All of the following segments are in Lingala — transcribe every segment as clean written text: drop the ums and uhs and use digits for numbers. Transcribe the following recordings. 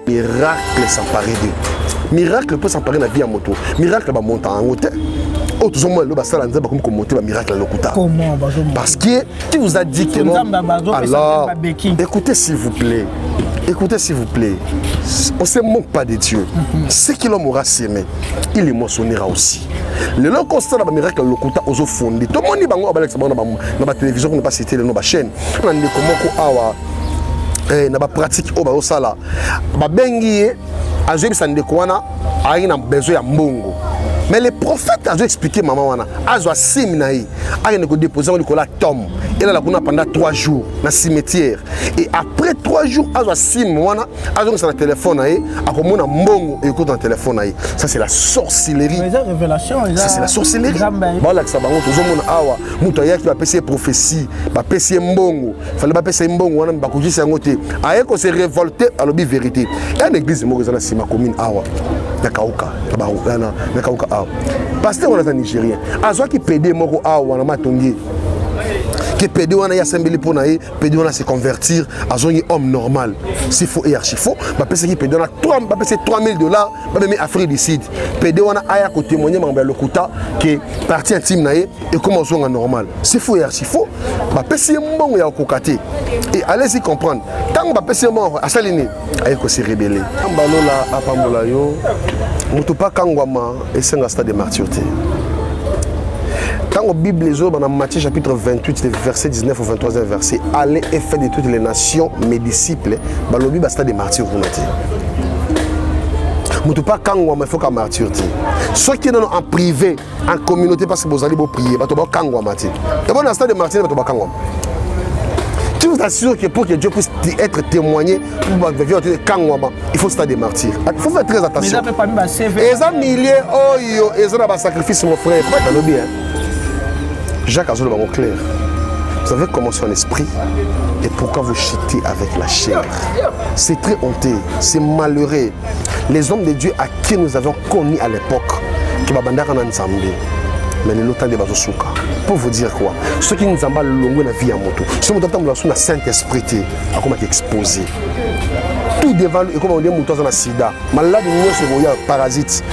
miracle s'emparer d'eux. Miracle peut s'emparer de la vie à moto. Miracle va monter en hauteur. Oh, tout le monde va comme monter un miracle à l'okuta. Comment? Parce que qui vous a dit que non? Alors, écoutez s'il vous plaît. Écoutez s'il vous plaît. On ne se moque pas de Dieu. Ce que l'homme aura sémé, il émotionnera aussi. Le long constat de miracle à l'okuta aux fondés. Tout le monde dit dans la télévision, on n'a pas cité dans la chaîne. On a dit comment na ba pratique au ba osala ba bengi azo bisa ndeko wana aina besoin ya mbongo. Mais le prophète a expliqué maman wana azo simnaï a ne ko déposer on la tombe et là la pendant 3 jours na cimetière et après 3 jours azo sim wana azo sur le téléphone aïe a komona mbongo et écoute dans téléphone aïe. Ça c'est la sorcellerie. Mais révélation ça c'est la sorcellerie. Voilà que ça bango tozo mona awa muto ya ki ba pesi prophétie ba pesi mbongo fallait ba pesi mbongo wana ba ko jisa ngote aye ko se révolter à l'obi vérité. Et une église mo na sima commune awa nakauka nakauka awa pasteur wana nigérien azwa ki pédé moko awa na matongi que pédé wana ya sembeli pona ye pédé wana se convertir azongi homme normal s'il faut et archi faux ba pesa ki pédé wana 3000 $, ba même Afrique du Sud pédé wana aya ko témoigner mamba lokuta que partie intime na ye et comment zonga normal s'il faut et archi faux ba pesa mbongo ya kokate et allez-y comprendre tant ba pesa mbongo asalini ay ko se rebeller ambalola apambola yo mutu pa kangwama esenga stade de martyreté. Quand la Bible les dans Matthieu chapitre 28, verset 19 au 23e verset, allez et faites de toutes les nations mes disciples, le Bible basta des martyrs vous n'êtes. Mutu pas kangwa mais faut qu'à martyreté. Ceux qui sont en privé, en communauté parce que vous allez prier, bah tu vas kangwa martyr. Et bon dans stade de martyr bah tu vas kangwa. Je vous assure que pour que Dieu puisse être témoigné, il faut stade de martyr. Il faut faire très attention. Et ça milliers oh et ça n'a pas sacrifice mon frère. Pas dans le bien. Jacques Azolo va clair. Vous avez commencé en esprit et pourquoi vous chutez avec la chair? C'est très honteux, c'est malheureux. Les hommes de Dieu à qui nous avons connu à l'époque, qui va bandar en ensemble, mais le temps de Bazouka. Pour vous dire quoi? Ceux qui nous emballent longue la vie à moto, ceux qui nous attendent la Saint-Esprit, à comment exposé. Tout devant et comme on dit, moutons dans la sida. Malade, nous sommes parasites.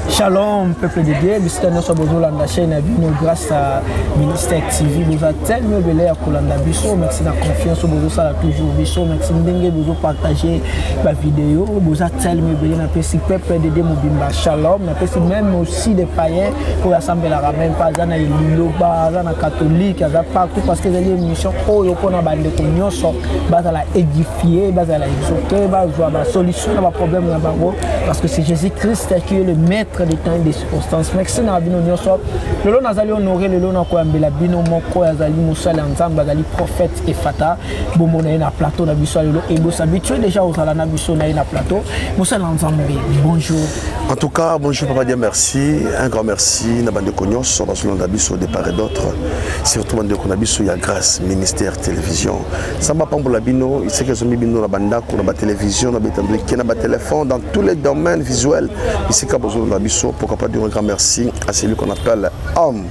Shalom, peuple de Dieu, Mr. Nosso Bozola la chaîne grâce à Ministère TV, nous avons tellement de l'air pour l'anda biso, merci de la confiance au Bozo ça toujours biso, merci de vous partager la vidéo, vous avez tellement de l'air, merci peuple de Dieu, Mobimba Shalom, merci même aussi des païens pour rassembler la ramène, pas dans les Liloba, dans les catholiques, partout parce que les émissions, oh, il y a bande de cognos, bas à la édifier, bas à la exhorter, bas à la solution à problème parce que c'est Jésus-Christ qui est le maître des temps et des circonstances. Merci na bino nyonso. Lelo nazali honorer lelo na ko ambela bino moko azali musala nzamba azali prophète Efata. Bomo na na plateau na biso lelo et vous habitué déjà aux ala na biso na plateau. Musala nzamba. Bonjour. En tout cas, bonjour papa Dieu merci. Un grand merci na bande konyos sur na biso de part et d'autre. Surtout bande konabiso ya grâce ministère télévision. Samba pambola bino, il sait que zomi bino na banda ko na télévision na betandri na ba téléphone dans tous les domaines visuels. Ici ka besoin na pourquoi pas dire un grand merci à celui qu'on appelle homme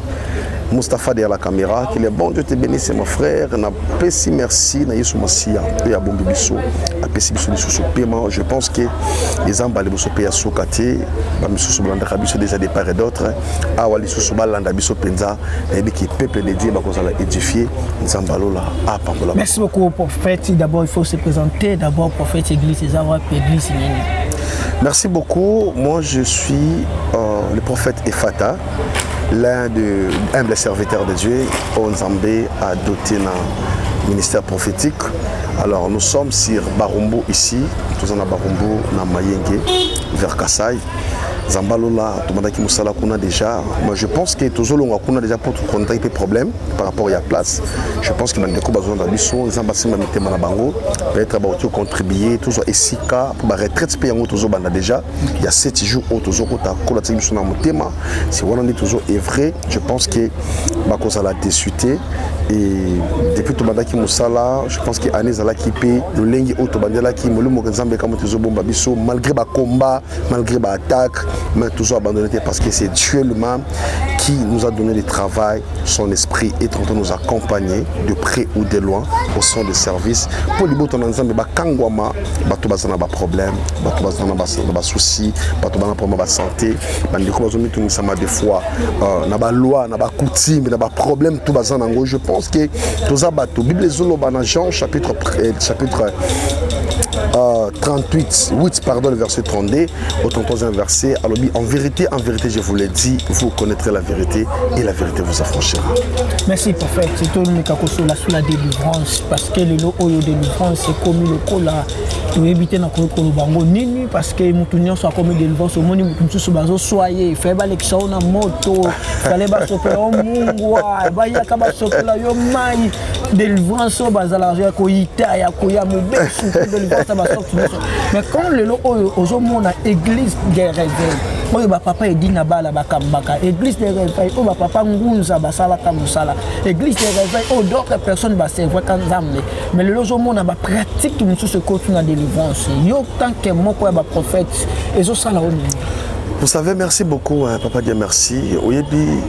Mustapha derrière la caméra, qu'il est bon, Dieu te bénisse mon frère, na pesi merci, na yesu masia, et à bon bibiso, à pesi biso sous paiement, je pense que les ambales biso paya sokate, ba miso sous blanda biso déjà des part et d'autres, a wali sous balanda biso penza, et qui peuple de Dieu ba ko la édifier, nzambalola a pambola. Merci beaucoup prophète, d'abord il faut se présenter, d'abord prophète église et avoir église. Merci beaucoup, moi je suis le prophète Efata, l'un des humbles serviteurs de Dieu, Onzambé a doté un ministère prophétique. Alors nous sommes sur Barumbu ici, nous sommes à Barumbu, na Mayenge, vers Kassai. Zambalola, Tomadaki Moussala Kuna déjà. Moi je pense que Tozolonga Kuna déjà pour tout contacter des problèmes par rapport à la place. Je pense qu'il y a des besoin d'ambition, Zambassi m'a mis Manabango, peut-être à contribuer, toujours Essika, pour la retraite payant Tozo Banda déjà. Il y a 7 jours où Tozo Kota Kola sur mon thème. Si on en est toujours est vrai, je pense que Bakosa l'a déçuté. Et depuis Tobandaki Moussala, je pense que Anne Zala qui paye le lingi Otobandela qui me le Mokezambe comme toujours bomba biso malgré ba combat, malgré ba attaque, mais toujours abandonné parce que c'est Dieu lui-même qui nous a donné le travail, son esprit est en train de nous accompagner de près ou de loin au sein de service pour les boutons ensemble ba kangwama, ba to bazana ba problème, ba to bazana ba souci, ba to bazana problème ba santé, ba ndiko bazomi tout sama des fois na ba loi, na ba coutume, na ba problème tout bazana ngo. Je pense que tous abato Bible zolo ba na Jean chapitre 38, 8 pardon, le verset 32 au 33e verset. Alors en vérité, je vous l'ai dit, vous connaîtrez la vérité et la vérité vous affranchira. Merci prophète, c'est tout le monde sur la délivrance parce que le lot de délivrance c'est comme le cola pour éviter na ko bango nini parce que mutunyo soit comme délivrance au monde mutunyo so bazo soyer fait ba lection na moto fallait ba sopela o mungwa ba ya ka ba sopela yo mai délivrance au bazala ko ita ya ko ya mubesu délivrance ba sorti mais quand le lot aux monde église des réveils oyo ba papa edi na bala bakambaka église des réveils o ba papa ngunza basala ka musala église des réveils o d'autres personnes ba servir quand zambe mais le lozo mona ba pratique tout ce côté na délivrance yo tant que moko ba prophète ezo sala o. Vous savez, merci beaucoup hein, papa Dieu merci. Oyebi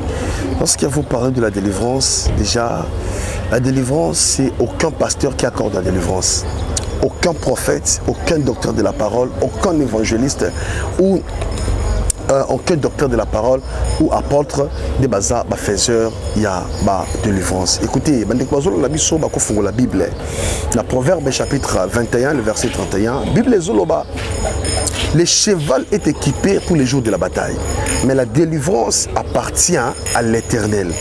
lorsqu'il vous parle de la délivrance, déjà la délivrance c'est aucun pasteur qui accorde la délivrance. Aucun prophète, aucun docteur de la parole, aucun évangéliste ou aucun docteur de la parole ou apôtre de baza faiseur il y a délivrance. Écoutez, la Bible, la Proverbe chapitre 21 le verset 31, Bible zoloba, le cheval est équipé pour les jours de la bataille, mais la délivrance appartient à l'Éternel.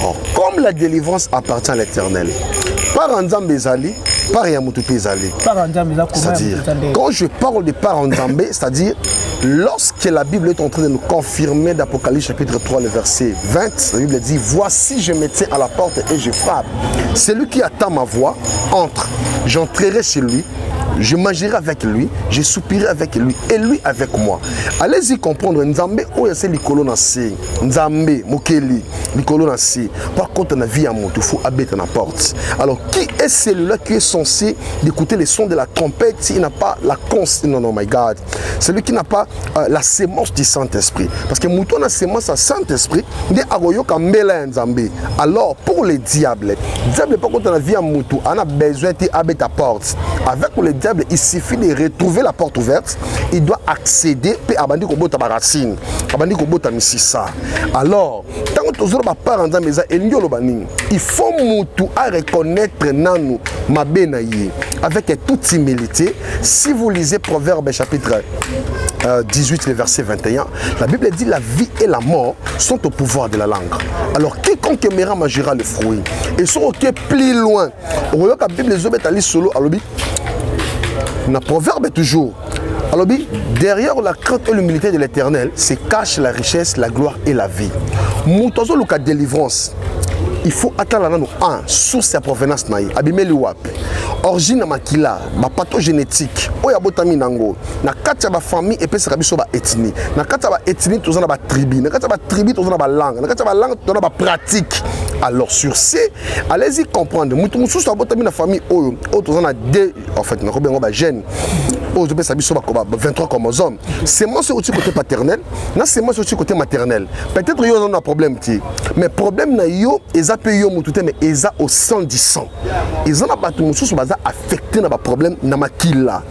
Or, comme la délivrance appartient à l'Éternel, par Nzambe ezali, par Yamutupe ezali. C'est-à-dire, quand je parle de par Nzambe, c'est-à-dire, lorsque la Bible est en train de nous confirmer d'Apocalypse chapitre 3, le verset 20, la Bible dit, voici je me tiens à la porte et je frappe. Celui qui attend ma voix, entre, j'entrerai chez lui. Je mangerai avec lui, je soupirai avec lui et lui avec moi. Allez-y comprendre, Nzambe, où est-ce que l'ikolo nasi, Nzambe, Mokeli, l'ikolo nasi. Par contre, la vie à mon il faut habiter la porte. Alors, qui est celui-là qui est censé d'écouter les sons de la trompette s'il n'a pas la conscience? Non, non, my God. Celui qui n'a pas la sémence du Saint-Esprit. Parce que mouton a sémence à Saint-Esprit, il est aroyo comme Mbela Nzambe. Alors, pour les diables, par contre, la vie à mon on a besoin d'habiter la porte. Avec les diable, il suffit de retrouver la porte ouverte, il doit accéder et abandi ko bota baracine, abandi ko bota misisa. Alors, tant que toujours ba parents meza eliolo baning, il faut mutu à reconnaître nanu mabenaye avec toute humilité. Si vous lisez Proverbe chapitre 18 le verset 21, la Bible dit la vie et la mort sont au pouvoir de la langue. Alors quiconque aimera mangera le fruit. Et ce qui est plus loin, la Bible est solo alobi. Dans Proverbe toujours. Alors, derrière la crainte et l'humilité de l'Éternel se cache la richesse, la gloire et la vie. Moutozo le cas de délivrance. Il faut attendre un source à provenance naï. Abimeli wap. Origine makila, ma pathogénétique. Oya botami nango. Na kati ba famille et pesa biso ba ethnie. Na kati ba ethnie tozana ba tribu. Na kati ba tribu tozana ba langue. Na kati ba langue tozana ba pratique. Alors sur ce, allez-y comprendre. Moutou sous sa botami na famille oyo. O tozana deux en fait na ko bengo ba jeune. O je pesa biso ba 23 chromosomes. C'est moi c'est aussi côté paternel. Na c'est moi c'est aussi côté maternel. Peut-être yo on a problème ti. Mais problème na yo eza pe yo moutou mais eza au sang du sang. Ils ont pas tout moussous baza affecté na ba problème na makila.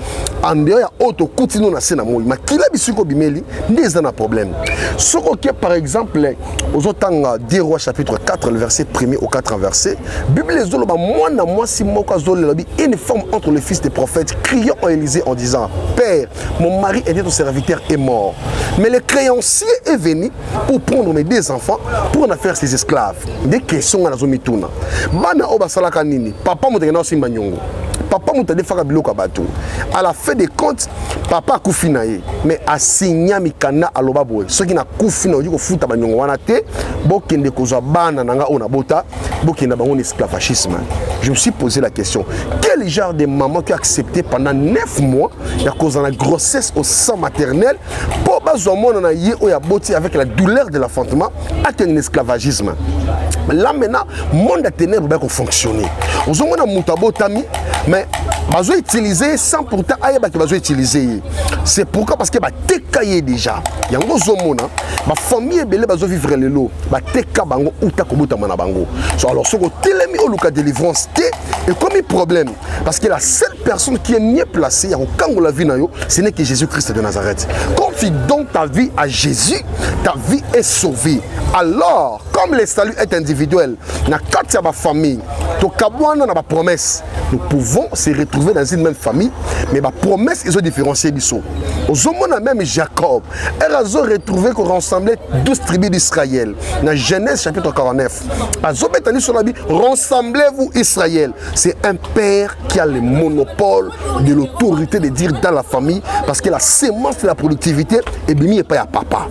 En dehors ya auto continue na sena moi makila bisuko bimeli ndeza na problème. Soko que par exemple aux autant des rois chapitre 4 le verset 1er au 4 verset Bible les zoloba moi na moi si moko zolo lobi une femme entre les fils des prophètes criant en Élysée en disant Père mon mari était ton serviteur est mort mais le créancier est venu pour prendre mes deux enfants pour en faire ses esclaves des questions na zomituna bana obasala kanini papa mo tegena simba nyongo papa m'a dit à la fin des comptes papa akufi na ye mais asigna mikanda aloba boye soki na kufi na odi kofuta banyongo wana te bokende kozwa bana nanga ona bota bokende bango esclavagisme. Je me suis posé la question, quel genre de maman qui a accepté pendant 9 mois à cause de la grossesse au sein maternel pour bazwa mona na ye oya boti avec la douleur de l'enfantement à un esclavagisme. Là maintenant monde a ténèbres va fonctionner. On a mona mutabotami mais bazo utiliser sans pourtant ayeba que bazo utiliser. C'est pourquoi parce que ba tekaye déjà. Yango zomona ma famille belé bazo vivre lelo ba teka bango uta kobota mana bango. So alors ce ko telemi au luka délivrance et comme un problème parce que la seule personne qui est mieux placée quand on la vie ce n'est que Jésus-Christ de Nazareth. Confie donc ta vie à Jésus, ta vie est sauvée. Alors comme le salut est individuel na katia ba famille to kabwana na ba promesse nous pouvons se retrouver dans une même famille mais ba promesse ils ont différencié biso. Ozomona même Jacob elle a retrouvé qu'on rassemblait 12 tribus d'Israël dans Genèse chapitre 49. Azobetani sur la Bible, rassemblez-vous Israël. C'est un père qui a le monopole de l'autorité de dire dans la famille parce que la sémence de la productivité est bien pas à papa.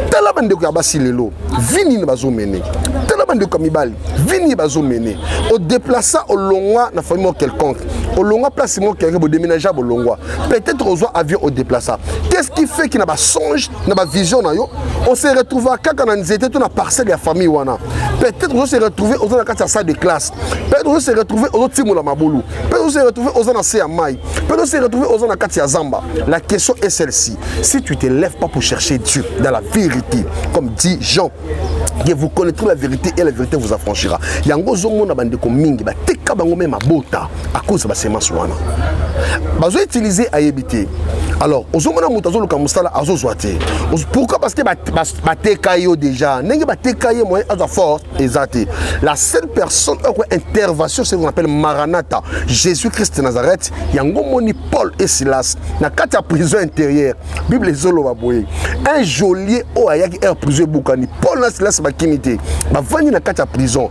Tala bande ko abasi lelo, vini na bazo mené. Tala bande ko mibali, vini bazo mené. Au déplaça au longwa na famille quelconque. Au longwa place mo quelqu'un pour déménager au longwa. Peut-être aux avion au déplaça. Qu'est-ce qui fait qu'il n'a pas songe, n'a pas vision na yo? On s'est retrouvé à kaka na nzete tout na parcelle de la famille wana. Peut-être on s'est retrouvé aux na kata salle de classe. Peut-être on s'est retrouvé aux timo la mabulu. Peut-être on s'est retrouvé aux na se amai. Peut-être on s'est retrouvé aux na kata zamba. La question est celle-ci. Si tu te lèves pas pour chercher Dieu dans la vérité, comme dit Jean, que vous connaîtrez la vérité et la vérité vous affranchira. Yango zongo na bande ko mingi ba teka bango même mabota à cause ba semence wana. Bazo utiliser ayebité. Alors, ozomona mutazo luka musala azozwate. Pourquoi? Parce que ba tekayo déjà. Nenge ba tekayo moyen azo fort exacté. La seule personne qui intervention c'est ce qu'on appelle Maranatha, Jésus-Christ de Nazareth. Yango moni Paul et Silas na kati ya prison intérieure. Bible zolo ba boye. Un geôlier o ayaki er prison bukani. Paul na Silas ba kimité. Ba vani na kati ya prison.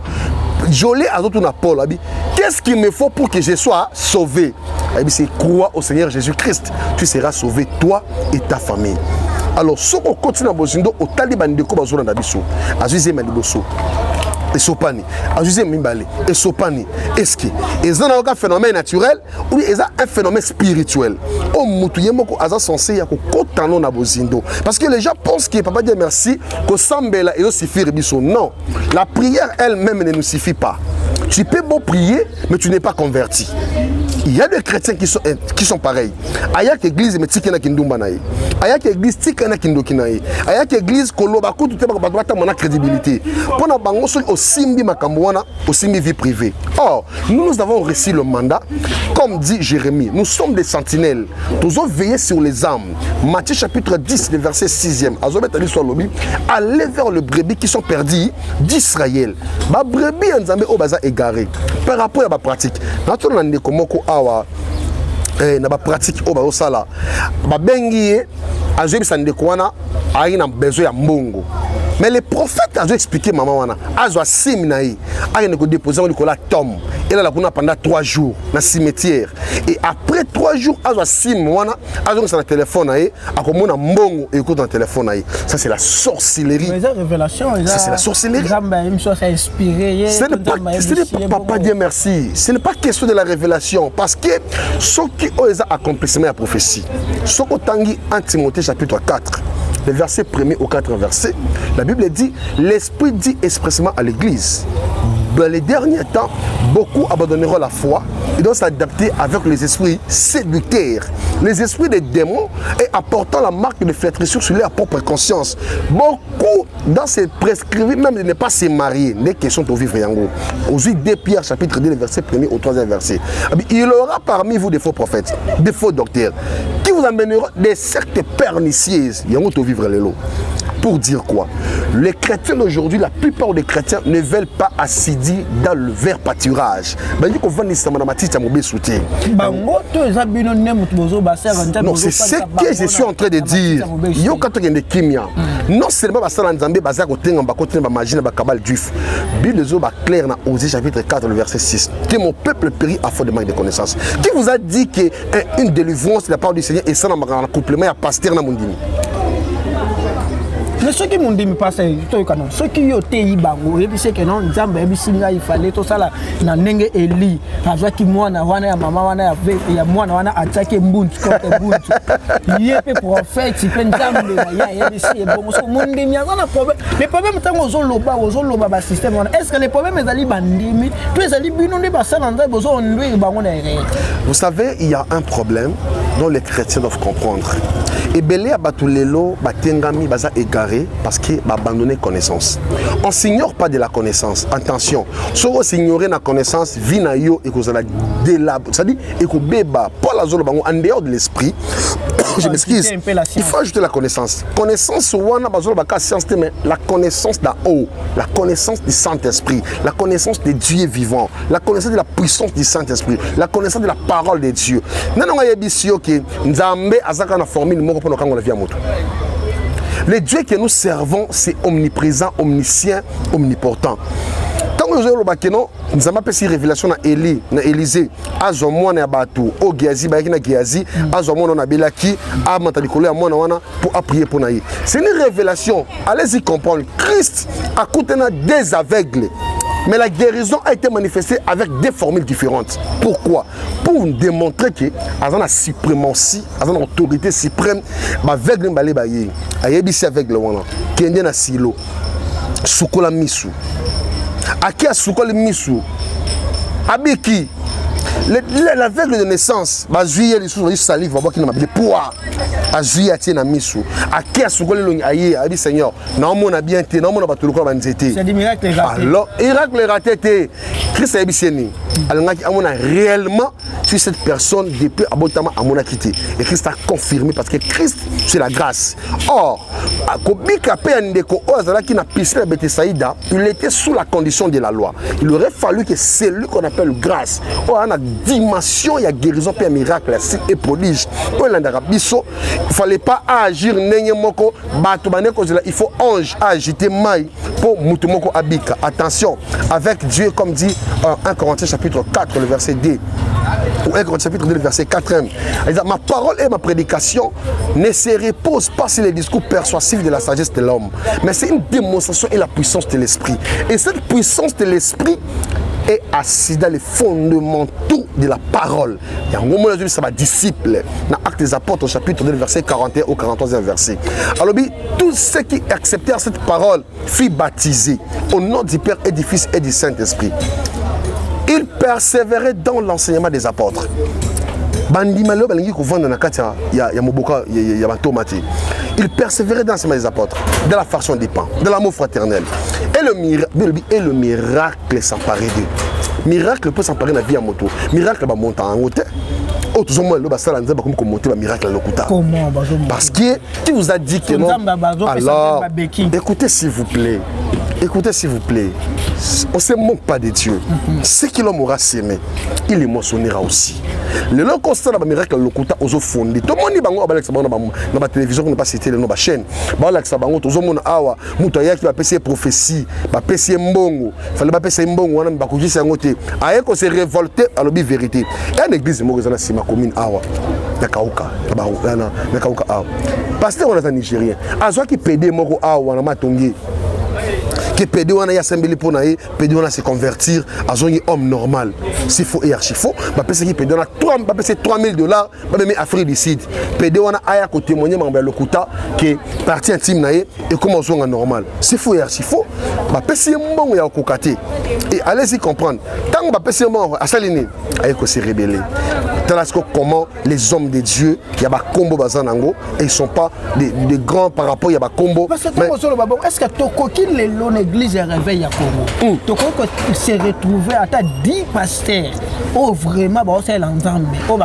Geôlier azoto na Paul abi. Qu'est-ce qu'il me faut pour que je sois sauvé? C'est croire au Seigneur Jésus-Christ. Tu seras sauvé, toi et ta famille. Alors, ce qu'on continue à bozindo, au taliban de Kobazona d'Abisso, à Zuzé Maliboso, et Sopani, à Zuzé Mimbale, et Sopani, est-ce que ils ont un phénomène naturel ou ils ont un phénomène spirituel? Au Moutouyemoko, ils sont censés y avoir na bozindo. Parce que les gens pensent que papa dit merci, que Sambela et suffit Bisso. Non, la prière elle-même ne nous suffit pas. Tu peux beau prier, mais tu n'es pas converti. Il y a des chrétiens qui sont pareils. Ayak église mais tikena kindumba nae. Ayak église tikena kindoki nae. Ayak église koloba ko tout bata mona crédibilité. Pona bango so au simbi makambo wana, au simbi vie privée. Or, nous avons reçu le mandat comme dit Jérémie. Nous sommes des sentinelles. Nous devons veiller sur les âmes. Matthieu chapitre 10 le verset 6e. Azobeta l'histoire lobi, allez vers le brebis qui sont perdus d'Israël. Ba brebis nzambe o baza égaré. Par rapport à ma pratique. Naturellement ndekomoko awa na ba pratique o ba osala ba bengi azobi sandeko wana ayi na besoin ya mbongo. Mais le prophète a expliqué maman wana azo seminaire a ne ko déposer on la tombe et là la pendant 3 jours dans cimetière et après 3 jours azo sim wana azo sur le téléphone ayi akomona mbongo et ko dans le téléphone ayi. Ça c'est la sorcellerie. Mais révélation ça c'est la sorcellerie. Ce n'est pas papa Dieu merci. Ce n'est pas question de la révélation parce que ce qui ont accomplissement la prophétie. Ce qu'on tangi en Timothée chapitre 4. Le verset 1er au 4 verset, la Bible dit, l'Esprit dit expressément à l'Église, dans les derniers temps, beaucoup abandonneront la foi et doivent s'adapter avec les esprits séducteurs, les esprits des démons et apportant la marque de flétrissure sur leur propre conscience. Beaucoup dans ces prescrits même de ne pas se marier, les questions de vivre en gros. Aujourd'hui, 2 Pierre chapitre 2, le verset 1er au 3e verset. Il y aura parmi vous des faux prophètes, des faux docteurs, qui vous amèneront des sectes pernicieuses. Il y a vivre les lots. Pour dire quoi? Les chrétiens d'aujourd'hui, la plupart des chrétiens ne veulent pas assidir dans le vert pâturage. Non, c'est ce que je suis en train de dire. Non seulement clair dans Osée chapitre 4, le verset 6, que mon peuple périt à faute de manque de connaissances. Qui vous a dit qu'une délivrance de la part du Seigneur est ça dans un accouplement à pasteur dans mon dîme? Mais ceux qui m'ont dit, ceux qui ont été bango, et puis c'est que non, il fallait tout ça là, na nenge Eli, avec qui moi na wana ya maman wana ya moi na wana attaquer mbuntu contre mbuntu. Il est prophète, il peut nzambe ya ici et bon so monde mi a problème. Les problèmes tant aux loba ba système. Est-ce que les problèmes ezali bandimi, tous ezali bino ne ba ça nda bozo ndwe bango na erreur. Vous savez, il y a un problème dont les chrétiens doivent comprendre. Et belé abatulelo batengami baza égaré parce que abandonné connaissance. On s'ignore pas de la connaissance. Attention, si on s'ignore la connaissance, vina yo et que la délab, c'est-à-dire et que beba pas la zone en dehors de l'esprit. Je m'excuse. Il faut ajouter la connaissance. Connaissance wana bazolo baka science mais la connaissance d'en haut, la connaissance du Saint-Esprit, la connaissance de Dieu vivant, la connaissance de la puissance du Saint-Esprit, la connaissance de la parole de Dieu. Nanonga yebisio que nzambe azaka na formule moko pour la vie à moto. Le Dieu que nous servons, c'est omniprésent, omniscient, omnipotent. Tant que nous avons fait une révélation à Élie, à Élisée, à Zomouan et à Batou, au Géazi, à Géazi, à Zomouan, à Belaki, à Mantalikole, à Mouana, pour appuyer pour Naï. C'est une révélation. Allez-y comprendre. Christ a coûté des aveugles. Mais la guérison a été manifestée avec des formules différentes. Pourquoi? Pour démontrer que, à la suprématie, à l'autorité suprême, aveugle balé baye, ayebisi aveugle wana, kende na silo, sukola misu. Aki a sukola misu. Abiki. L'aveugle de naissance, juillet les sous salive, va voir qu'il n'a pas de poids. À juillet tient na misu. À qui a soukolé le aïe, a dit Seigneur, non mon a bien été, non mon a pas tout le corps banzété. C'est des miracles ratés. Alors, miracle raté, Christ a biseni. Alors on a réellement sur cette personne depuis abondamment à mon a quitté. Et Christ a confirmé parce que Christ c'est la grâce. Or, à Kobika Péandeko Ozala qui n'a piscine à Bethsaïda, il était sous la condition de la loi. Il aurait fallu que celui qu'on appelle grâce, on a dimension, il y a guérison, puis un miracle et prodige. Il ne fallait pas agir, il faut ange agiter maille pour Moutumoko Abika. Attention, avec Dieu, comme dit 1 Corinthiens chapitre 4, le verset 2, ou 1 Corinthiens chapitre 2, le verset 4e. Ma parole et ma prédication ne se reposent pas sur les discours persuasifs de la sagesse de l'homme, mais c'est une démonstration et la puissance de l'esprit. Et cette puissance de l'esprit est assis dans les fondamentaux de la parole. Il y a un moment où ça va disciple. Dans Actes des Apôtres, au chapitre 2, verset 41 au 43e verset. Alors, tous ceux qui acceptèrent cette parole furent baptisés au nom du Père et du Fils et du Saint-Esprit. Ils persévéraient dans l'enseignement des apôtres. Il persévérait dans l'enseignement des apôtres, dans la faction des pains, dans l'amour fraternel. Et le miracle s'emparait d'eux. Miracle peut s'emparer dans la vie à moto. Miracle va monter en hauteur. Comment? Parce que qui vous a dit que non? Alors, écoutez s'il vous plaît. Écoutez s'il vous plaît. On ne se moque pas de Dieu. Ce que l'homme aura sémé, il émotionnera aussi. Le long constat de miracle lokuta ozo fondé. Tout le monde dit bango abalek sabango na ba télévision qu'on ne pas citer na ba chaîne. Ba balek sabango tozo mona awa muto yaki ba pesi prophétie, ba pesi mbongo. Fallait ba pesi mbongo wana ba kujisa ngote. Aye ko se révolter à l'obi vérité. Et l'église mo kozana sima commune awa. Na kauka, na kauka awa. Pasteur on est nigérien. Azwa ki pédé moko awa na matongi. Que pédé wana ya sembeli pour naé, pédé wana se convertir à un homme normal. C'est faux et archi faux. Ba pèse qui pédé wana 3000 $, ba même Afrique du Sud. Pédé wana aya ko témoigner mamba lokuta que partie intime naé et comment on normal. C'est faux et archi faux. Ba pèse mbongo ya kokate. Et allez-y comprendre. Tant ba pèse mbongo asalini aya ko se rebeller. comment les hommes de Dieu, il y a des combos bazanango et ils ne sont pas des grands par rapport, il y a des combos. Est-ce que tu as l'église réveille à Congo? Tu as se retrouver à 10 pasteurs. Oh, vraiment, c'est l'ensemble. Oh,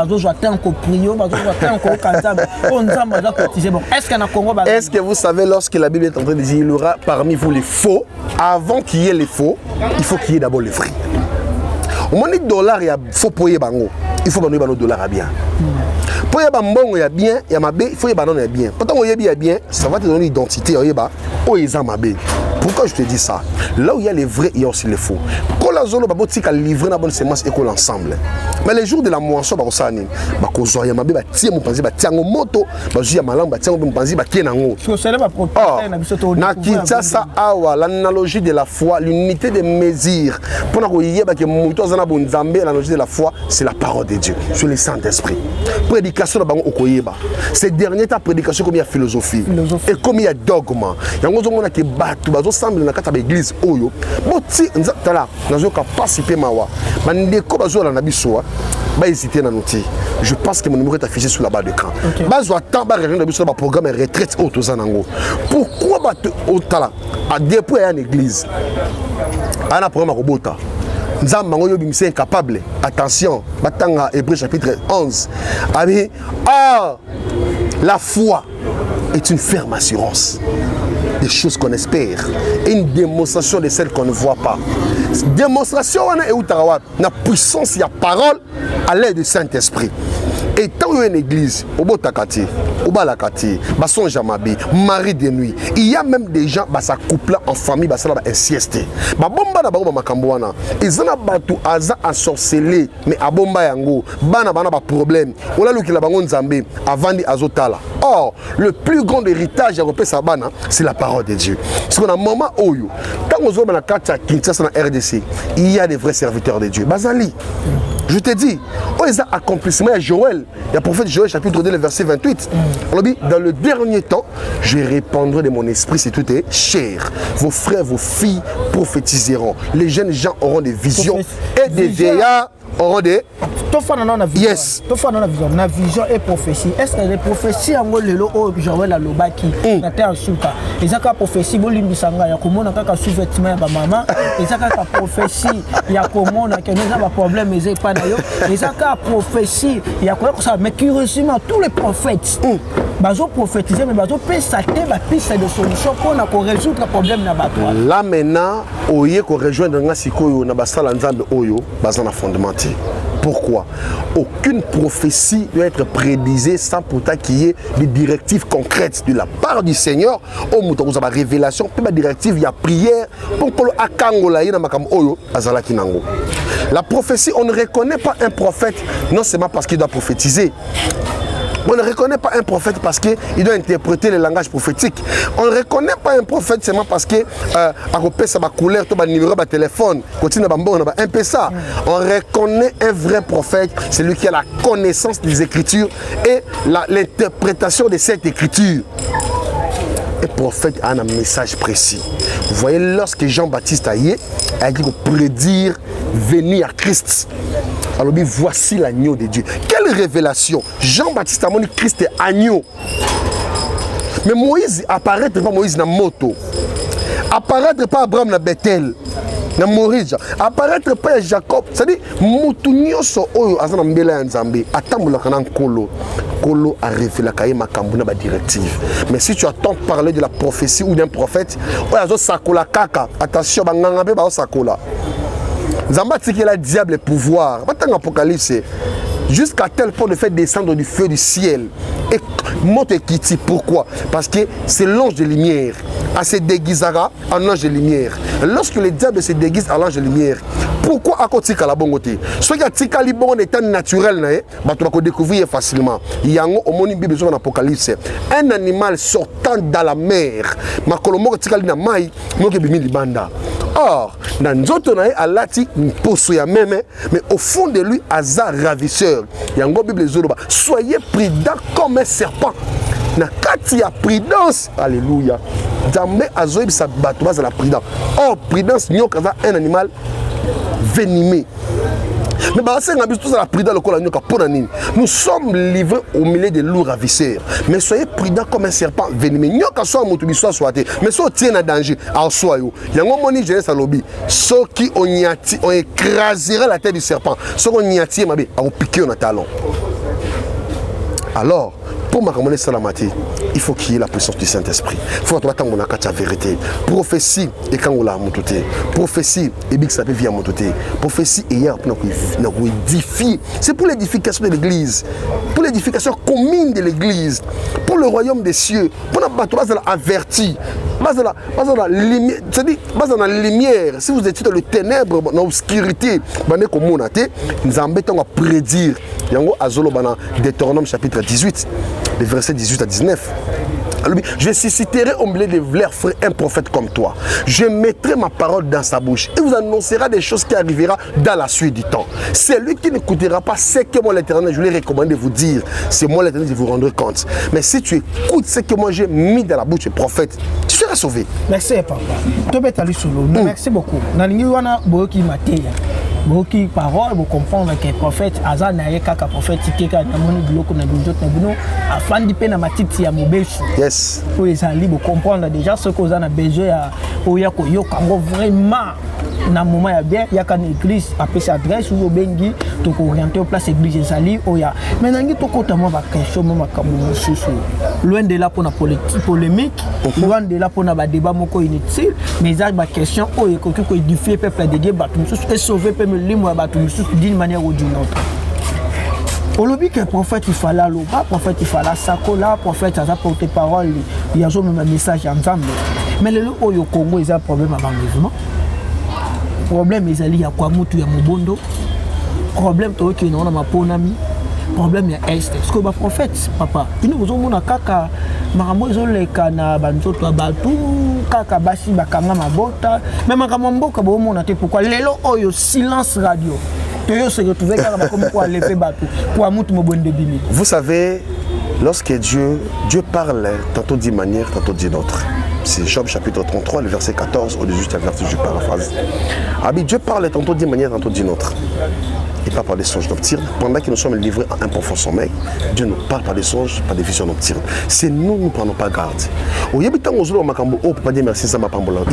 est-ce que vous savez, lorsque la Bible est en train de dire il y aura parmi vous les faux, avant qu'il y ait les faux, il faut qu'il y ait d'abord les vrais. Au moins, $, il faut payer bango. Il faut payer $, à bien. Pour y avoir bon, il y a bien, il y a ma il faut y avoir bien. Pourtant, il y a bien, ça va te donner une identité. Oh, ils ont ma bé. Pourquoi je te dis ça? Là où il y a les vrais, il y a aussi les faux. Quand la zone va livrer la bonne semence et qu'on l'ensemble. Mais les jours de la moisson, bah ça ni, bah qu'on soit y ma bé, bah tiens mon panzi, bah tiens mon moto, bah j'ai ma langue, bah tiens mon panzi, bah tiens nango. Na Kinshasa awa, l'analogie de la foi, l'unité des mesures. Pour nous y bah que moto zana bon Zambé, l'analogie de la foi, c'est la parole de Dieu, c'est le Saint-Esprit. Prédication na bango okoyeba. Ces derniers temps prédication comme il y a philosophie et comme il y a dogme. Yango zongo na ke batu bazo semble na kata ba église oyo. Boti nzatala nazo capacité mawa. Bandeko bazo la na biso ba hésiter na noti. Je pense que mon numéro est affiché sous la barre d'écran. Bazo attend ba réunion na biso ba programme retraite au tozanango. Pourquoi ba otala a depuis à une église. Ana programme robota. Nzambango yo bimse incapable. Attention, batanga Hébreux chapitre 11. Ami, la foi est une ferme assurance des choses qu'on espère et une démonstration de celles qu'on ne voit pas. Démonstration on est où la puissance, il y a parole à l'aide du Saint-Esprit. Et tant qu'il y a une église, au Botakati, au Balakati, Basson Jamabi, Marie de nuit, il y a même des gens, ça couple en famille, ça va sieste. Bomba na ba makambwana, ils ont battu aza ensorcelé, mais à bomba yango, bana ba problème. On a lu que la bangon Zambé avant di azotala. Or, le plus grand héritage européen sabana, c'est la parole de Dieu. Parce qu'on a un moment où quand on a na Kinshasa na RDC, il y a des vrais serviteurs de Dieu. Bazali. Je te dis, oh, ils ont accomplissement à Joël, il y a prophète Joël chapitre 2, le verset 28. On dit, dans le dernier temps, je répandrai de mon esprit, si tout est cher. Vos frères, vos filles prophétiseront. Les jeunes gens auront des visions et des vieillards auront des... Yes. Na vision et prophétie. Est-ce que les prophéties en lelo o Joël a lobaki na terre suka. Ezaka prophétie bolimbisanga ya komona kaka sous-vêtement ya ba maman. Ezaka prophétie ya komona que nous avons problème ezai pas na yo. Ezaka prophétie ya ko ça mais curieusement tous les prophètes bazo prophétiser mais bazo pesa te ba piste de solution pour na ko résoudre problème na bato. Là maintenant oye ko rejoindre nga sikoyo na basala nzambe oyo bazana fondamenté. Pourquoi? Aucune prophétie doit être prédisée sans pourtant qu'il y ait des directives concrètes de la part du Seigneur. Au mouton, vous avez la révélation, puis la directive, il y a prière pour que la prophétie, on ne reconnaît pas un prophète non seulement parce qu'il doit prophétiser. On ne reconnaît pas un prophète parce qu'il doit interpréter le langage prophétique. On ne reconnaît pas un prophète seulement parce que sa couleur, ton numéro de téléphone, continue un peu ça. On reconnaît un vrai prophète, c'est lui qui a la connaissance des Écritures et l'interprétation de cette Écriture. Un prophète a un message précis. Vous voyez, lorsque Jean-Baptiste a dit pour prédire venir à Christ. Alors, voici l'agneau de Dieu. Quelle révélation! Jean-Baptiste a dit Christ est agneau. Mais Moïse apparaître pas Moïse dans moto. Apparaître pas Abraham dans Bethel. Dans Moïse. Apparaître pas Jacob. C'est-à-dire, Moutounio so oyo azana mbela nzambe. Atamboula kanan kolo. Kolo a révélé kaye makambu na ba directive. Mais si tu attends parler de la prophétie ou d'un prophète, oyo sakola kaka. Attention, banganga be ba sakola. Zamba tiki la diable pouvoir. Dans Apocalypse, jusqu'à tel point de faire descendre du feu du ciel. Et monte Kiti, pourquoi? Parce que c'est l'ange de lumière. À se déguisera en ange de lumière. Lorsque le diable se déguise en ange de lumière, pourquoi à côté de la bongoté? Ce qui a tika libon en état naturel, tu vas découvrir facilement. Il y a un Bible en Apocalypse. Un animal sortant dans la mer. Ma colomo tika li na mai, mo ke bimi libanda. Or, dans notre naïe, Allah dit mais au fond de lui, Azar ravisseur. Il y a une Bible Zoloba. Soyez prudents comme un serpent. Na kati ya prudence, alléluia. Jamais Azoïb sa batouba à la prudence. Or, prudence, n'y a un animal venimé. Mais nous sommes livrés au milieu des loups ravisseurs. Mais soyez prudents comme un serpent venimeux. Mais si on tient à danger, à soi, il y a un moment où jeunesse à lobby. Ceux qui ont écrasera la tête du serpent. Ceux qui ont yati, ont piqué un talon. Alors, pour m'accompagner salamati, il faut qu'il y ait la puissance du Saint-Esprit. Il faut attendre la vérité. Prophétie et quand on l'a monté. Prophétie et big ça peut via monter. Prophétie et hier pour nous édifier. C'est pour l'édification de l'Église, pour l'édification commune de l'Église, pour le royaume des cieux, pour la base averti, base dans la lumière, c'est-à-dire base dans la lumière. Si vous étiez dans le ténèbre, dans l'obscurité, nous embêtons à prédire. Yango azolo bana Deutéronome chapitre 18. Les versets 18 à 19. Je susciterai au milieu de leurs frères un prophète comme toi. Je mettrai ma parole dans sa bouche. Il vous annoncera des choses qui arriveront dans la suite du temps. C'est lui qui n'écoutera pas ce que moi l'Éternel, je lui ai recommandé de vous dire. C'est moi l'Éternel, je vous rendrai compte. Mais si tu écoutes ce que moi j'ai mis dans la bouche du prophète, tu seras sauvé. Merci papa. Merci beaucoup. Beaucoup paroles, vous comprendre que le prophète Azan n'a pas prophète qui a demandé de l'eau qu'on a besoin afin de peine à ma petite à mon bêche. Yes. Pour les alliés, vous comprendre déjà ce qu'on a besoin à Oyako Yokango vraiment. Dans le moment bien, il y a une église après cette adresse où bengi donc orienté au place église Zali Oya. Maintenant il faut que moi question moi loin de là pour la polémique, loin de là pour la débat moko inutile, mais ça ma question oh il faut que édifier peuple de Dieu battu et sauver peuple libre battu d'une manière ou d'une autre. Au lobby que prophète il fallait l'oba, prophète il fallait sakola, prophète a porté parole, il y a même un message ensemble. Mais le au Congo il y a un problème avant mouvement. Problème est allé à quoi mutu ya mobondo. Problème toi qui non ma ponami. Problème ya est. Ce que le prophète papa. Nous vous on a kaka makambo ezole kana banzoto batu kaka basi bakanga mabota. Mais makambo mboka bo mona te pourquoi lelo oyo silence radio. Toyo se retrouver comme quoi lever batu. Kwa mutu mobondo bimi. Vous savez lorsque Dieu parle tantôt d'une manière tantôt d'une autre. C'est Job chapitre 33, le verset 14 au 18, verset je paraphrase. Dieu parle tantôt d'une manière, tantôt d'une autre. Et pas par des songes nocturnes. Pendant que nous sommes livrés à un profond sommeil, Dieu nous parle par des songes, par des visions nocturnes. C'est nous, nous ne prenons pas garde. Il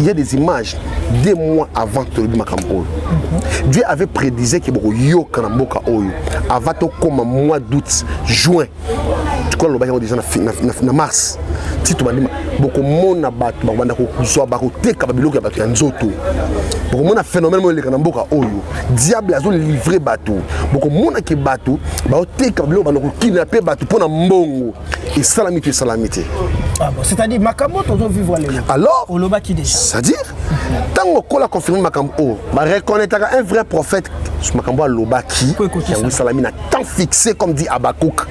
y a des images des mois avant que Dieu avait prédisé que yo kanamboka oyo avant comme mois d'août, juin. Tu crois que déjà en mars. Si tu m'as dit beaucoup mon abat banda ko soit ba ko teka ba biloko ya bato ya nzoto beaucoup mon phénomène mo le kanamboka oyo diable azo livrer bato beaucoup mon ke bato ba ko teka biloko ba ko kidnapper bato pona mbongo et salamité ah bon c'est-à-dire makambo tozo vivre les alors au loba qui déjà c'est-à-dire tant ko la confirmer makambo ba reconnaître un vrai prophète makambo loba qui oui salamina tant fixé comme dit Habakkuk.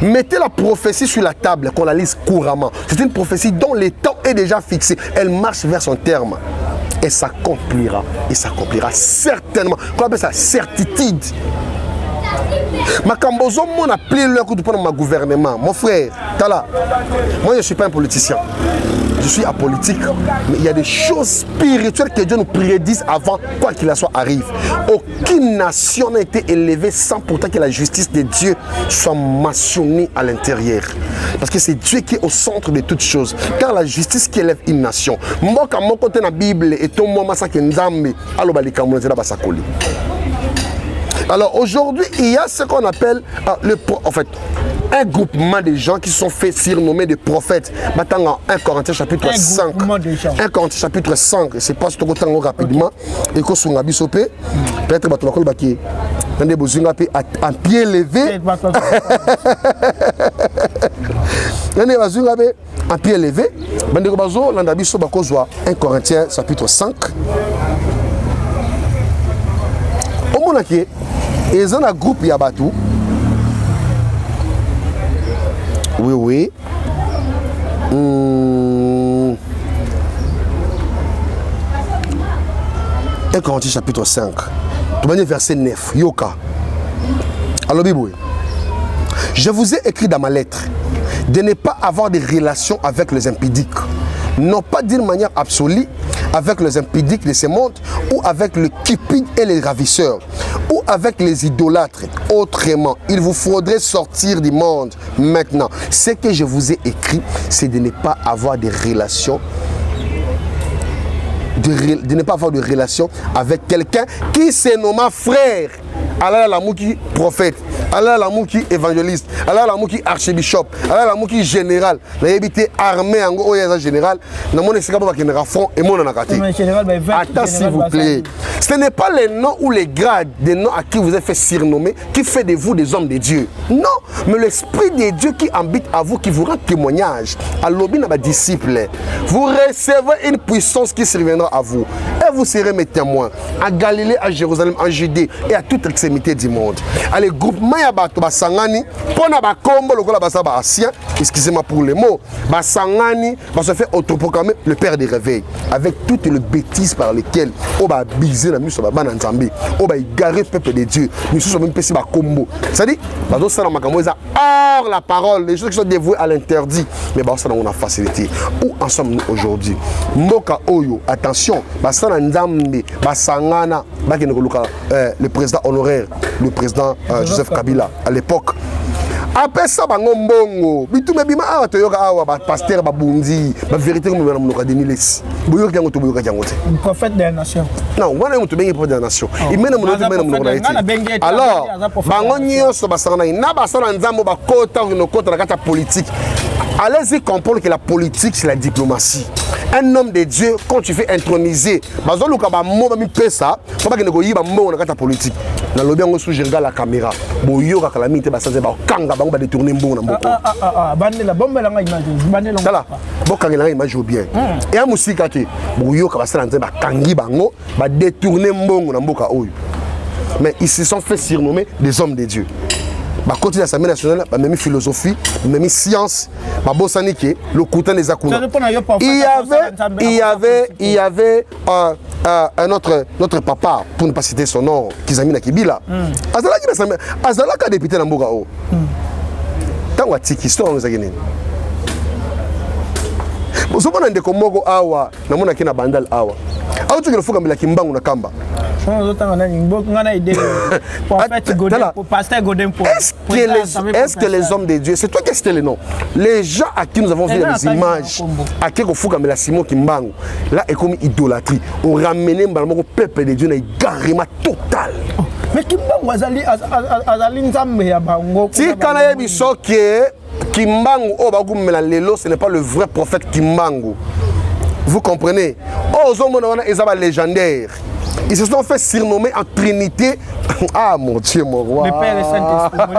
Mettez la prophétie sur la table, qu'on la lise couramment. C'est une prophétie dont le temps est déjà fixé. Elle marche vers son terme. Et s'accomplira. Et s'accomplira certainement. Qu'on appelle ça certitude. Makambozo, on a plié le coup de poing dans mon gouvernement. Mon frère, Tala, moi je ne suis pas un politicien. Je suis apolitique. Mais il y a des choses spirituelles que Dieu nous prédise avant quoi qu'il en soit arrive. Aucune nation n'a été élevée sans pourtant que la justice de Dieu soit mentionnée à l'intérieur. Parce que c'est Dieu qui est au centre de toutes choses. Car la justice qui élève une nation. Moi, quand mon côté dans la Bible et ton moment, ça qui est nzambe, alors alors aujourd'hui, il y a ce qu'on appelle en fait, un groupement de gens qui sont fait surnommer des prophètes. Maintenant, 1 Corinthiens chapitre 5. 1 Corinthiens chapitre 5. Je ne sais pas si tu as rapidement. Et que sur Nabi Sopé, peut-être que tu vas te en pied levé. En pied levé. 1 Corinthiens chapitre 5. Au moment où ils ont un groupe Yabatou. Oui. 1 Corinthiens chapitre 5. Tout le verset 9. Yoka. Alors, Bible. Je vous ai écrit dans ma lettre de ne pas avoir de relations avec les impudiques. Non pas d'une manière absolue avec les impudiques de ce monde ou avec le cupide et les ravisseurs ou avec les idolâtres. Autrement, il vous faudrait sortir du monde maintenant. Ce que je vous ai écrit, c'est de ne pas avoir de relations de ne pas avoir de relation avec quelqu'un qui se nomme frère. Allah la mouki prophète, Allah la mouki évangéliste, Allah la mouki archbishop, Allah la mouki général. La habité armée en gros général. Na mon esika pas qu'il front et mon nakati. Attends s'il vous plaît. Ce n'est pas les noms ou les grades des noms à qui vous êtes fait surnommer qui fait de vous des hommes de Dieu. Non, mais l'esprit de Dieu qui habite à vous, qui vous rend témoignage. À l'objet de vos disciples, vous recevez une puissance qui surviendra à vous. Et vous serez mes témoins à Galilée, à Jérusalem, en Judée et à toute extrémité du monde. Allez, groupement ya bato basangani, pona ba kombo lokola basa ba ancien, excusez-moi pour les mots, basangani, va se faire autoproclamer le père des réveils avec toutes les bêtises par lesquelles on va biser la mise sur la bande en Zambie, on va égarer le peuple de Dieu, nous sommes même pesé ba combo. C'est-à-dire, bato ça dans ma camoisa hors la parole, les choses qui sont dévouées à l'interdit, mais bah ça on a facilité. Où en sommes-nous aujourd'hui? Mboka Oyo, attention, basa na Nzambe, basangana, le président honoraire, le président Joseph Kabila à l'époque. Après ça, bango mbongo, bitume bima awa toyoka awa ba pasteur ba bundi, ba vérité comme na monoka demilis. Boyoka yango to boyoka yango te. Prophète des nations. Non, wana yango to bengi prophète des nations. Il mena monoka mena monoka ite. Alors, bango nyonso basana na basana nzambo ba kota no kota na kata politique. Allez-y comprendre que la politique c'est la diplomatie. Un homme de Dieu, quand tu fais introniser, bazo luka ba mo ba mi pesa, faut pas que neko yiba mo na kata politique. Na lobi yango sous je regarde la caméra. Boyoka kala mite ba sanze ba kanga ba détourner mbongo na mboko. Bande la bombe la image, bande la. Tala, bokanga la image bien. Et a musika te, boyoka ba sanze ba kangi bango, ba détourner mbongo na mboka oyo. Mais ils se sont fait surnommer des hommes de Dieu. Bah, côté de l'Assemblée nationale, bah, même philosophie, même science, bah, Bossanike, le coutin des Akuna. Il y avait notre papa, pour ne pas citer son nom, Kizamina Kibila. Azala qui a député dans Mboga. Tant que tu histoire, nous avons vous avez des Komogo Awa, nous avons un bandal Awa. Awa, tu as fait comme la Kimbangu na Kamba. Est-ce que les hommes de Dieu, c'est toi qui as le nom? Les gens à qui nous avons vu les images, à qui on fout comme la Simon Kimbangu, là est comme idolâtrie. On ramène le peuple de Dieu dans un garement total. Mais Kimbangu azali nzambe ya bango. Si kana yebi soke Kimbangu o bagumela lelo, ce n'est pas le vrai prophète Kimbangu. Vous comprenez? Oh, ils sont légendaires. Ils se sont fait surnommer en Trinité. Ah mon Dieu, mon roi. Le Père et Saint-Esprit.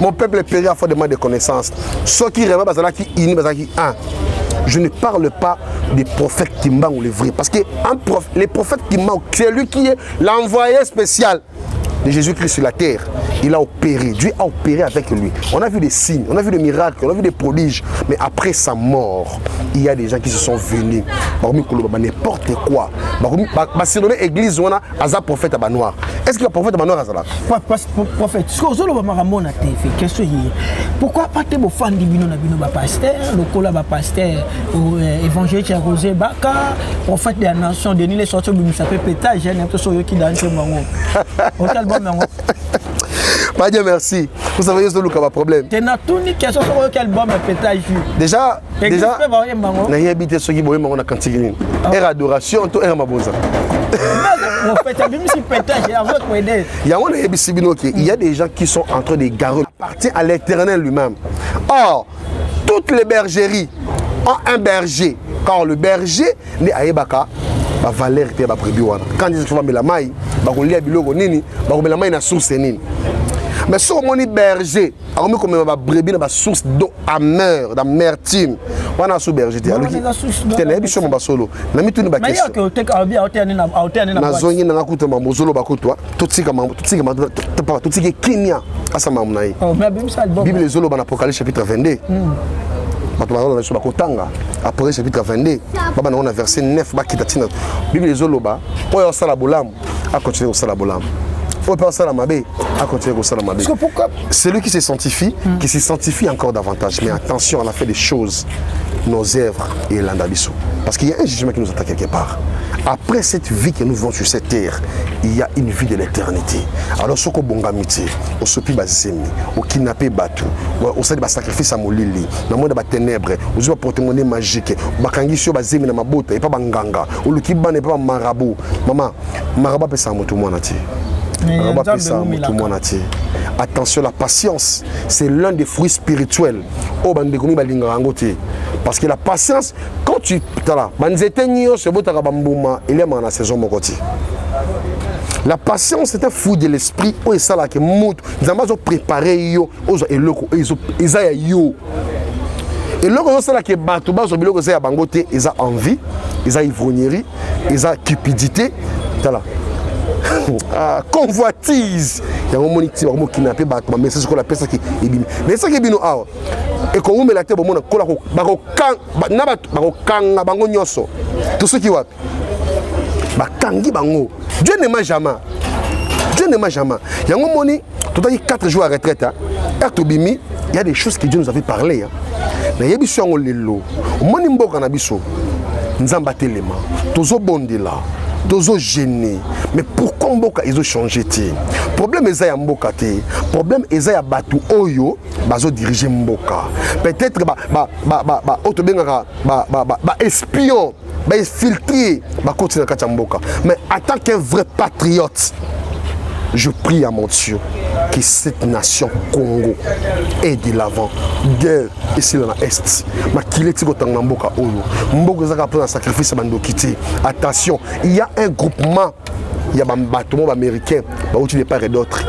Mon peuple est péri à faute de manque de connaissances. Ceux qui rêvent, je ne parle pas des prophètes Kimbangu ou les vrais. Parce que les prophètes Kimbangu, c'est lui qui est l'envoyé spécial de Jésus-Christ sur la terre. Il a opéré, Dieu a opéré avec lui. On a vu des signes, on a vu des miracles, on a vu des prodiges. Mais après sa mort, il y a des gens qui se sont venus. N'importe quoi. C'est donné l'église où on a un prophète à noir. Est-ce qu'il y a un prophète à noir à Zala? Prophète, pourquoi pas te fan di bino na bino ba pasteur, le cola ba pasteur, évangéliste Rosé Baka, prophète de la nation, Denis les sorties de ça peut pétage, j'ai l'impression que qui danse mango. Hôtel bon mango. Pas Dieu merci. Vous savez ce que le problème. Tu n'as tout ni question sur quel bon pétage. Déjà, na habité ceux qui boyent mango na kantigini. Era adoration, to era maboza. En fait, il y a des gens qui sont en train de garer. Appartient à l'Éternel lui-même. Or, toutes les bergeries ont un berger. Car le berger n'est à Ebaka, va valer te ba prébu wana. Quand ils font la maille, ba ko lia biloko nini, ba ko la maille na source nini. Mais si on est berger, on comme ba brebis na ba source d'eau amère, d'amertume. Wana sous berger te aluki. Te na ebiso mo solo. Na mitu ni ba question. Mais que teka abi autene na. Na zongi na kuta mambo solo ba kutwa. Tutsika Kenya asa mamna yi. Oh, mais Bible zolo ba na Apocalypse chapitre 22. Après chapitre 22, on a verset 9, la Bible est zoloba, pour y sala bolam, à continuer au sala bolam. Pour y sala mabé, à continuer au sala mabé. Celui qui se sanctifie encore davantage. Mais attention, on a fait des choses, nos œuvres et l'andabiso. Parce qu'il y a un jugement qui nous attend quelque part. Après cette vie que nous vivons sur cette terre, il y a une vie de l'éternité. Alors, ce qu'on a fait, on se prie bazemi, on kidnappé bateau, on s'est sacrifice à molili, dans le monde de ténèbres, on se porte monnaie magique, on kangi sur bazemi na mabota et pas banganga, on le kiban et pas marabout. Maman, marabout peut ça tout le monde Attention, la patience, c'est l'un des fruits spirituels. Parce que la patience, quand tu la patience, c'est un fruit de l'esprit. Et ça là que nous avons préparé yo, et là que Batouba, ils ont envie, ils ont ivrognerie, ils ont cupidité. Convoitise. Il y a un moment qui est kidnappé, mais c'est ce qu'on appelle ça qui est bimé. Mais ça qui est bimé, et quand on met la tête, on a tout ce qui va. Dieu ne m'a jamais. Dieu ne m'a jamais. Il y a un moment, tout à 4 jours à retraite, il y a des choses que Dieu nous avait parlé. Mais il y a des choses qui sont tozo gêné. Mais pourquoi Mboka ils ont changé? Problème est à Mboka té. Problème est à Batu Oyo, bazo diriger Mboka. Peut-être espion, infiltré, continuer à Mboka. Mais en tant qu'un vrai patriote, je prie à mon Dieu que cette nation Congo est de l'avant. Guerre ici dans l'Est. Mais qu'il est dans Mboka Oyo. Mboka Zaka prend un sacrifice à Bandokiti. Attention, il y a un groupement, il y a un bâtiment américain, qui de part et d'autre.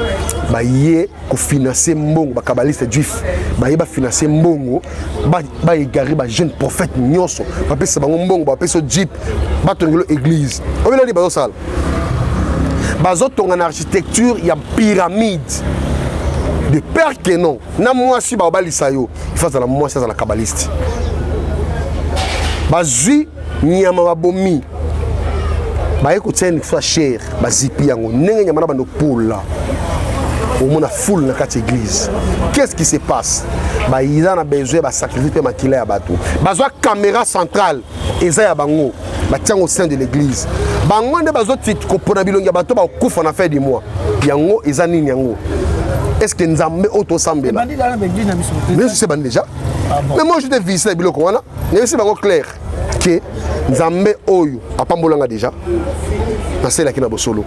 Il y a financer Mbongo, les kabbalistes juifs. Il y a financer Mbongo, il y a un jeune prophète Nyonso. Il y a un Mbongo, il y a un jeep, il y a une église. On va dire ça. En architecture, il y a pyramide. De père que non. Na moi si il faut la moi c'est la kabbaliste. Bazui nyama babomi. Ba écoute une fois cher, bazipi yango. Nenge nyama na bando poula. Au monde a foule dans cette église. Qu'est-ce qui se passe? Il a besoin de sacrifier makila ya bato. Bazwa caméra centrale eza ya bango. Batient au sein de l'église. Bango ne bazo tit ko pona bilongi ya bato ba kufa na fin du mois. Yango eza nini yango? Est-ce que nous avons auto semblé là? Mais je sais pas déjà. Mais moi je te vis ça biloko wana. Mais c'est pas clair que nous avons oyo apambolanga déjà. Na c'est là qui na bosolo.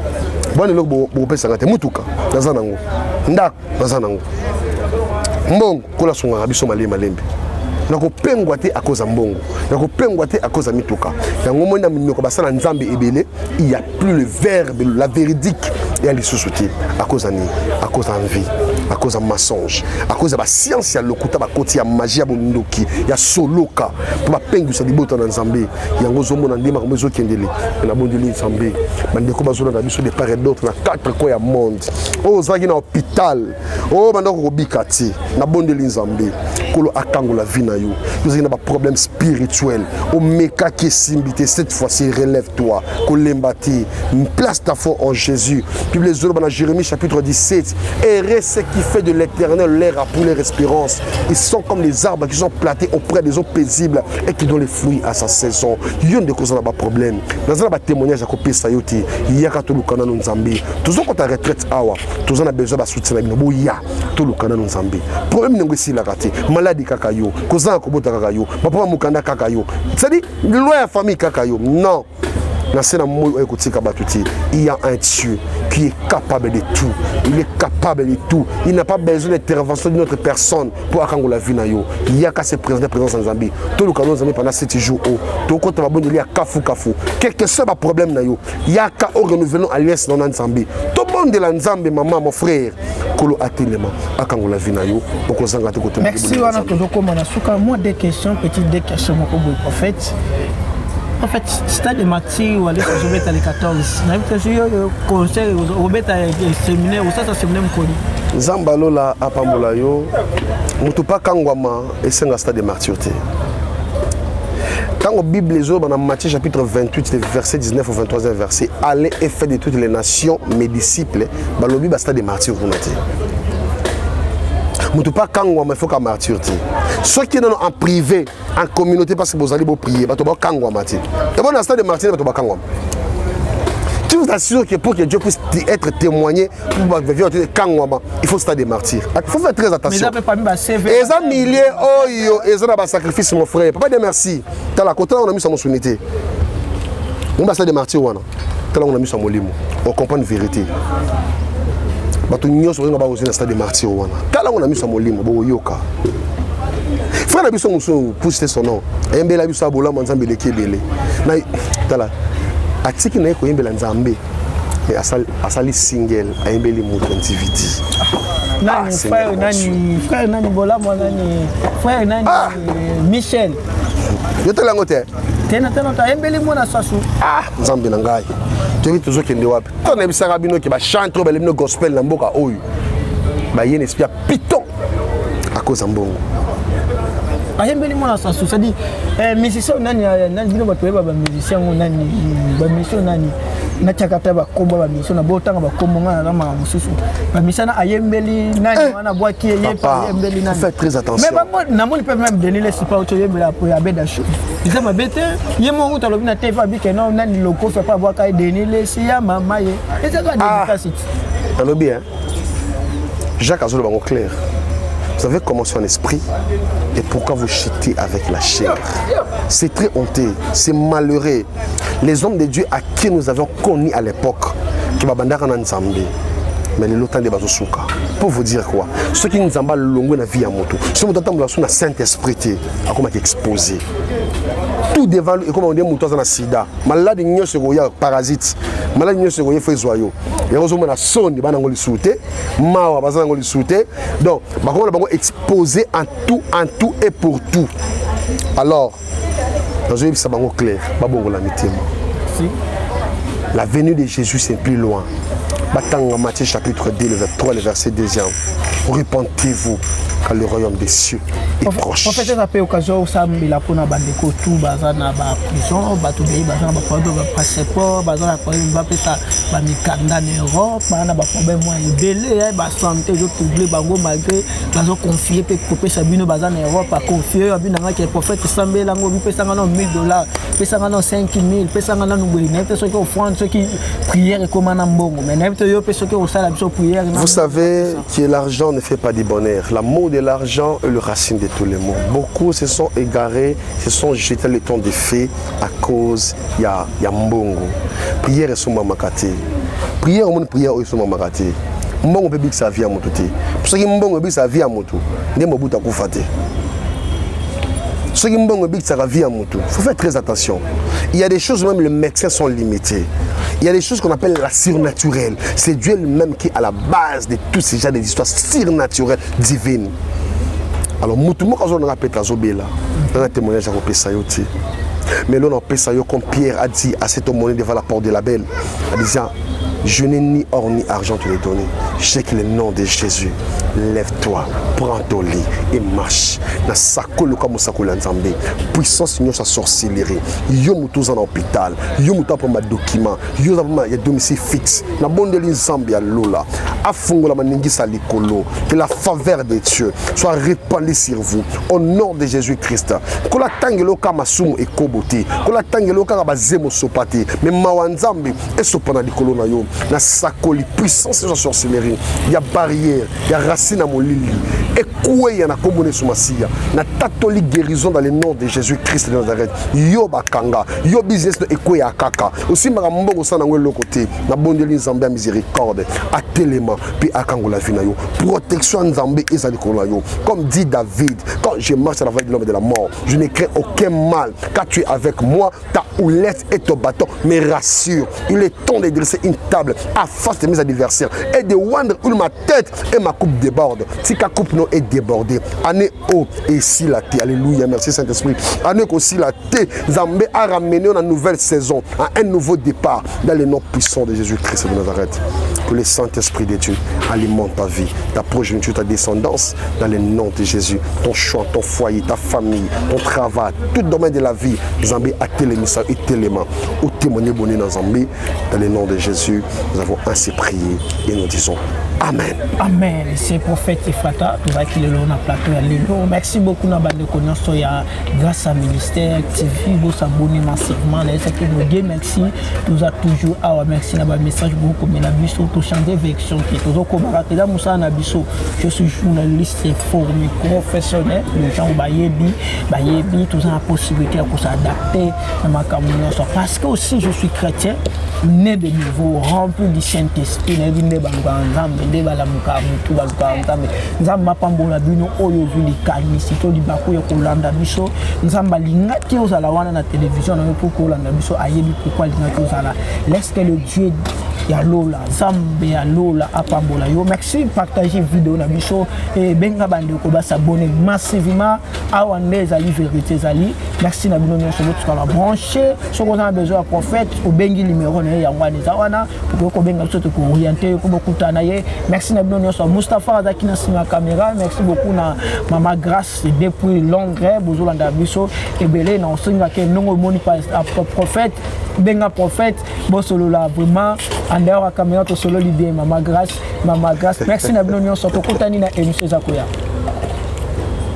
Bon le bo pesa ngate mutuka. Nazanango. Ndak nazanango. Mbongo kola songa biso malembe. Nakopengwa te à cause de mbongo, nakopengwa te à cause de mituka. Yango mona minoko basala nzambe ebele, il y a plus le verbe, la véridique et à l'issouté à cause d'envie, à cause de mensonge, à cause de la science, il y a le kuta bakoti ya magie ya bondoki, il y a soloka pour pengu sa libota na nzambe. Yango zomo na ndema komezo kendele, na bondeli nzambe. Bandeko bazona na biso de part et d'autre na 4 coins ya monde. Oh zaki na hôpital, oh bandako kobikati, na bondeli nzambe. Kolo akango la vie na yo. Nous avons des problèmes spirituels. Au meka qui est simbité, cette fois-ci relève-toi. Kolembati, place ta foi en Jésus. Puis les autres dans Jérémie chapitre 17. Errez ce qui fait de l'éternel l'air à pour les espérances. Ils sont comme les arbres qui sont plantés auprès des eaux paisibles et qui donnent les fruits à sa saison. Il y a des causes dans le problème. Dans un témoignage à copier ça yoti. Il y a tout le canal nous Zambie. Tous on ta retraite awa. Tous on a besoin de soutien na bino. Ya tout le canal nous Zambie. Problème n'engousi la raté. Maladie kakayo. Kozan kobota kakayo. Papa mukanda kakayo. C'est-à-dire loi ya famille kakayo. Non. Il y a un Dieu qui est capable de tout. Il est capable de tout. Il n'a pas besoin d'intervention d'une autre personne pour accompagner la vie. Il y a qu'à se présenter présence en Zambie. Tout le canon Zambie pendant 7 jours. Tout le monde il y a kafu. Quel que soit le problème, il y a qu'à renouveler l'alliance dans Zambie. Tout le monde de la Zambie, maman, mon frère. Kolo atelema accompagner la vie. Merci. Moi, des questions, petites des questions, mon prophète. En fait, stade de Mathieu ou aller sur le 14. Le conseil au séminaire ou ça séminaire me Zambalo la apambolayo mutupa kangwama et c'est un stade de martyreté. Quand la Bible les autres dans Matthieu chapitre 28 verset 19 au 23e verset, allez et faites de toutes les nations mes disciples, balobi basta de martyrs vous notez. mutu pas kangwa mais faut qu'à martyr. Ceux qui sont en privé, en communauté parce que vous allez prier, bah tu vas kangwa martyr. Et bon, dans stade de martyr, bah tu vas kangwa. Je vous assure que pour que Dieu puisse être témoigné, il faut stade de martyr. Il faut faire très attention. Et ça milliers, oh yo, et ça n'a sacrifice mon frère. Papa dit merci. T'as la côté on a mis sa monsonnité. On va stade de martyr ouana. T'as là on a mis sa molimo. On comprend une vérité. Bato nyos on va aussi dans stade de martyr ouana. T'as là on a mis sa molimo, bo yoka. Frère na biso muso pour citer son nom. Embela biso abola manzambe de kebele. Na t'as là atiki na ko yembela nzambe et asali single ayembeli mutu activity nani frère nani bola mo nani frère nani Michel yotela ngote tena ta yembeli mo na sasu nzambe na ngai tobi tozokende wapi to na bisaka bino ke ba chantre ba lemno gospel na mboka oyo ba yene esprit piton à cause mbongo ayembeli mo na sasu ça dit musicien nani bino bato ba musicien nani ba mission nani na chakata ba kombo ba mission na botanga ba kombo ngana na ma mususu ba mission na ayembeli nani wana boaki yepa ayembeli nani faites très attention mais ba na mo peut même donner les support to yembela pour ya beda show ils ma bête yemo nguta lobi na TV abi que non nani loko fait pas boaka donner les si ya mama ye et ça va dédicace alobi hein Jacques Azolo bango clair. Vous savez comment c'est en esprit et pourquoi vous chutez avec la chair. C'est très honteux, c'est malheureux. Les hommes de Dieu à qui nous avions connu à l'époque, qui va bandara na nzambe, mais les lotins de bazosuka. Pour vous dire quoi? Ceux qui nous emballent longue na vie à moto, ceux qui nous attendent sur la Saint-Esprit, à comment exposé. Tout devant et comme on dit moto dans la sida, malade n'y se goya parasite, malade n'y se goya fait zoyo. Et on a sonné bana ngoli souté, mawa bazana ngoli souté. Donc, bah comment on va exposé en tout et pour tout. Alors, dans un ça bango clair, ba bongo la mitima. La venue de Jésus c'est plus loin. Batanga Matthieu chapitre 2, le verset 3, le verset 2e. Repentez-vous car le royaume des cieux est proche. En fait, ça fait occasion où ça me la pone à bandeko tout bazana ba prison, ba tout pays bazana ba problème ba passeport, bazana problème ba pesa ba mikanda en Europe, bazana ba problème moi belé ba santé je troublé bango malgré bazo confier pe couper sabino bazana en Europe a confier abina nga que prophète sambela ngo bi pesa nga $1000, pesa nga 5000, pesa nga no bouli, n'importe ce qui offrande ce qui prière et comment na mbongo, mais n'importe yo pesa que au sala biso prière. Vous savez que l'argent ne fait pas du bonheur. L'amour de l'argent est le racine de tous les maux. Beaucoup se sont égarés, se sont jetés le temps des faits à cause ya mbongo. Prière est suma makate. Prière on prière est suma makate. Mbongo peut bik sa vie à moto te. Pour ceux qui mbongo bik sa vie à moto, ne mo buta kufate. Ceux qui mbongo bik sa vie à moto, faut faire très attention. Il y a des choses même les médecins sont limités. Il y a des choses qu'on appelle la surnaturelle. C'est Dieu lui-même qui est à la base de tous ces genres d'histoires surnaturelles divines. Alors, Moutoumou, quand on a appelé Tazobela, on a témoignage à Ropesayote. Mais là, on a Pesayo, comme Pierre a dit à cet homme devant la porte de la belle, en disant: je n'ai ni or ni argent te les donner. Je sais que le nom de Jésus, lève-toi, prends ton lit et marche. Na sakolo comme sakola nzambe. Puissance Seigneur sa sorcellerie. Yo mutuza en hôpital. Yo muta pour ma document. Yo za ya domicile fixe. Na bonde nzambe ya lola. Afungola maningi sa likolo. Que la faveur de Dieu soit répandue sur vous. Au nom de Jésus-Christ. Kola tangelo kama sumu e kobote. Kola tangelo kama bazemo sopate. Mais mawanzambe e sopana likolo na yo. Na sakoli puissance de la sorcellerie. Il y a barrière, il y a racine à molili. Et quoi il y a na komone sumasia. Na tatoli guérison dans le nom de Jésus-Christ de Nazareth. Yo bakanga, yo business de ekwe ya kaka. Aussi marambo sana ngwe lokote. Na bondeli nzambe miséricorde. A télément puis akangola vina yo. Protection nzambe ezali kola yo. Comme dit David, quand je marche à la vallée de l'homme et de la mort, je ne crains aucun mal. Car tu es avec moi, ta houlette et ton bâton me rassurent. Il est temps de dresser une table à face de mes adversaires et de wonder où ma tête et ma coupe déborde. Si ta coupe non est débordée, année haut et si la thé. Alléluia, merci Saint-Esprit. Année aussi la thé. Zambé a ramené une nouvelle saison, à un nouveau départ dans le nom puissant de Jésus-Christ de Nazareth. que le Saint-Esprit de Dieu alimente ta vie, ta progéniture, ta descendance, dans le nom de Jésus. Ton choix, ton foyer, ta famille, ton travail, tout domaine de la vie, Zambé a télémissa et télément, ou témoigner bonheur dans Zambé, dans le nom de Jésus, nous avons ainsi prié et nous disons Amen. Amen. C'est prophète Efrata, tout va qu'il est là dans le plateau. Merci beaucoup na bande connaissance ya grâce à ministère TV, vous s'abonnez massivement. Merci. Nous a toujours merci na ba message beaucoup mais la biso to changer version qui to ko baraka da musa na biso. Je suis journaliste formé professionnel, les gens bayebi tous la possibilité de s'adapter à ma communauté parce que aussi je suis chrétien né de nouveau rempli du Saint-Esprit né de bangambe de bala mukamutu balukambe nzamba pambola bino oyo vili kalisito libako ya kolanda biso nzamba lingati ozala wana na télévision na pour kolanda biso ayebi pourquoi lingati ozala laisse que le Dieu ya lola zambe ya lola apambola yo merci partager vidéo na biso et benga bande ko ba s'abonner massivement awa ndeza li vérité zali merci na bino nyonso botu kala brancher so ko za besoin ya prophète o bengi numéro na ya ngwana zawana pour ko benga biso to ko orienter ko bokutana ye merci na bino nyonso Mustafa azaki na sima caméra merci beaucoup na Mama Grâce depuis Londres bozolanda biso ebele na osinga ke nongo moni pas prophète benga prophète bosolo la vraiment en dehors la caméra to solo l'idée Mama Grâce merci na bino nyonso to kutani na émission za koya